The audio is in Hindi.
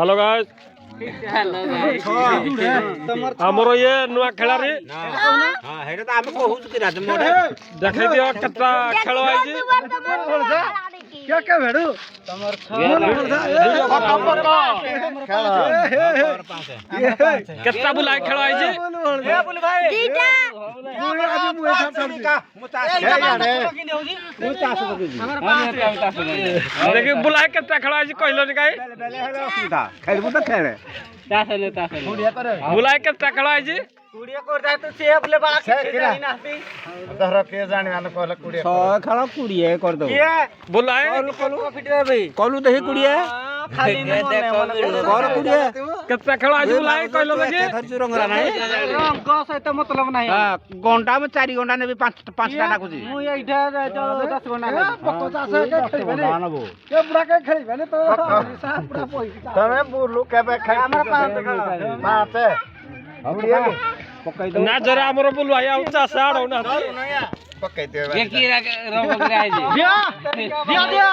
हेलो गाइस हमर ये नुआ खेलारी हां हेडे त आमे कहू कि राज मोडे देखै दियो केतना खेलो आइजी क्या भेडू तमर केतना बुलाए खेलो आइजी ए बुल भाई दीटा मुए आज मुए छाप का देखि बुलाए केतना खेलो आइजी कहलो नि काई खेलबो त खेले बुलाए केतना खेलो आइजी कुड़िया कर जाय तो सेफ ले बाला के नाती तहरा के जाने वाला कहला कुड़िया छ खेल कुड़िए कर दो बुलाए प्रॉफिट है भाई कलू दही कुड़िए खाली कर कुड़िए केतना खेलो आइजी बुलाए कहलो देखि धरजु रंगरा नाही रंग से तो मतलब नहीं हां घंटा में 4 घंटा ने भी 5 टा डाकुजी मु एठा 10 घंटा 50 के खेलबे ने के पूरा के खेलबे ने तो पूरा पैसा तमे बुलु केबे खाइ हमरा पाँच ना जरा हमरो बुलवाई आउचा साडौ ना पक्कै दियो के की रंग करे आइजी दिया दिया